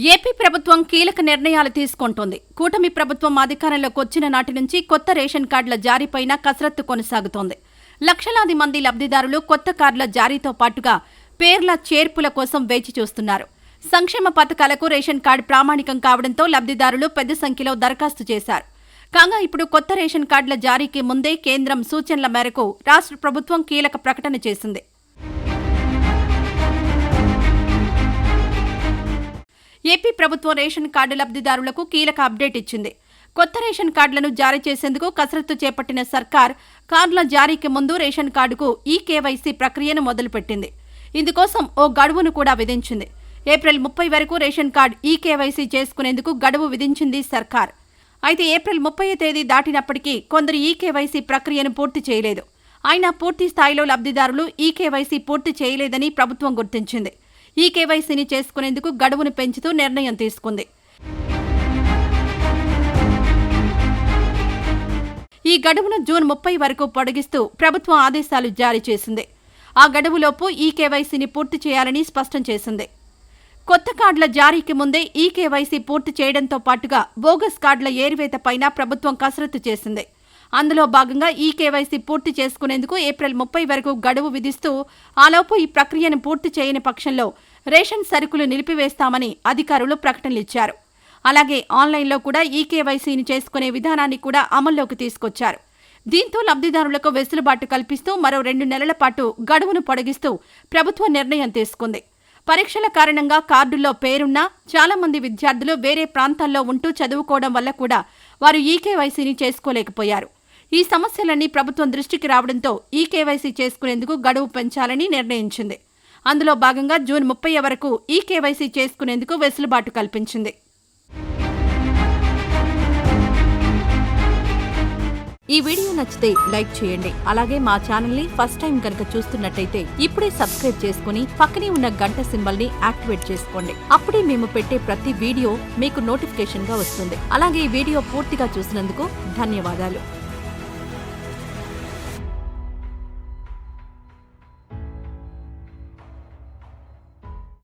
AP ప్రభుత్వం కీలక నిర్ణయాలు తీసుకుంటోంది. కూటమి ప్రభుత్వం అధికారంలోకి వచ్చిన నాటి నుంచి కొత్త రేషన్ కార్డుల జారీపైన కసరత్తు కొనసాగుతోంది. లక్షలాది మంది లబ్ధిదారులు కొత్త కార్డుల జారీతో పాటుగా పేర్ల చేర్పుల కోసం వేచి చూస్తున్నారు. సంక్షేమ పథకాలకు రేషన్ కార్డు ప్రామాణికం కావడంతో లబ్ధిదారులు పెద్ద సంఖ్యలో దరఖాస్తు చేశారు. కాగా ఇప్పుడు కొత్త రేషన్ కార్డుల జారీకి ముందే కేంద్రం సూచనల మేరకు రాష్ట్ర ప్రభుత్వం కీలక ప్రకటన చేసింది. ఏపీ ప్రభుత్వం రేషన్ కార్డు లబ్ధిదారులకు కీలక అప్డేట్ ఇచ్చింది. కొత్త రేషన్ కార్డులను జారీ చేసేందుకు కసరత్తు చేపట్టిన సర్కార్ కార్డుల జారీకి ముందు రేషన్ కార్డుకు ఈకేవైసీ ప్రక్రియను మొదలుపెట్టింది. ఇందుకోసం ఓ గడువును కూడా విధించింది. ఏప్రిల్ 30 వరకు రేషన్ కార్డు ఈకేవైసీ చేసుకునేందుకు గడువు విధించింది సర్కార్. అయితే ఏప్రిల్ 30 తేదీ దాటినప్పటికీ కొందరు ఈకేవైసీ ప్రక్రియను పూర్తి చేయలేదు. అయినా పూర్తి స్థాయిలో లబ్ధిదారులు ఈకేవైసీ పూర్తి చేయలేదని ప్రభుత్వం గుర్తించింది. ఈకేవైసీని చేసుకునేందుకు గడువును పెంచుతూ నిర్ణయం తీసుకుంది. ఈ గడువును జూన్ 30 వరకు పొడిగిస్తూ ప్రభుత్వం ఆదేశాలు జారీ చేసింది. ఆ గడువులోపు ఈకేవైసీని పూర్తి చేయాలని స్పష్టం చేసింది. కొత్త కార్డుల జారీకి ముందే ఈకేవైసీ పూర్తి చేయడంతో పాటుగా బోగస్ కార్డుల ఏరివేతపైన ప్రభుత్వం కసరత్తు చేసింది. అందులో భాగంగా ఈకేవైసీ పూర్తి చేసుకునేందుకు ఏప్రిల్ 30 వరకు గడువు విధిస్తూ ఆలోపు ఈ ప్రక్రియను పూర్తి చేయని పక్షంలో రేషన్ సరుకులు నిలిపివేస్తామని అధికారులు ప్రకటనలిచ్చారు. అలాగే ఆన్లైన్లో కూడా ఈకేవైసీని చేసుకునే విధానాన్ని కూడా అమల్లోకి తీసుకొచ్చారు. దీంతో లబ్ధిదారులకు వెసులుబాటు కల్పిస్తూ మరో 2 నెలల పాటు గడువును పొడిగిస్తూ ప్రభుత్వం నిర్ణయం తీసుకుంది. పరీక్షల కారణంగా కార్డుల్లో పేరున్నా చాలా మంది విద్యార్థులు వేరే ప్రాంతాల్లో ఉంటూ చదువుకోవడం వల్ల కూడా వారు ఈకేవైసీని చేసుకోలేకపోయారు. ఈ సమస్యలన్నీ ప్రభుత్వం దృష్టికి రావడంతో ఈకేవైసీ చేసుకునేందుకు గడువు పెంచాలని నిర్ణయించింది. అందులో భాగంగా జూన్ 30 వరకు ఈకేవైసీ చేసుకునేందుకు వెసులుబాటు కల్పించింది. ఈ వీడియో నచ్చితే లైక్ చేయండి. అలాగే మా ఛానల్ ని ఫస్ట్ టైం కనుక చూస్తున్నట్టయితే ఇప్పుడే సబ్స్క్రైబ్ చేసుకుని పక్కనే ఉన్న గంట సింబల్ ని యాక్టివేట్ చేసుకోండి. అప్పుడే మేము పెట్టే ప్రతి వీడియో మీకు నోటిఫికేషన్ గా వస్తుంది. అలాగే ఈ వీడియో పూర్తిగా చూసినందుకు ధన్యవాదాలు.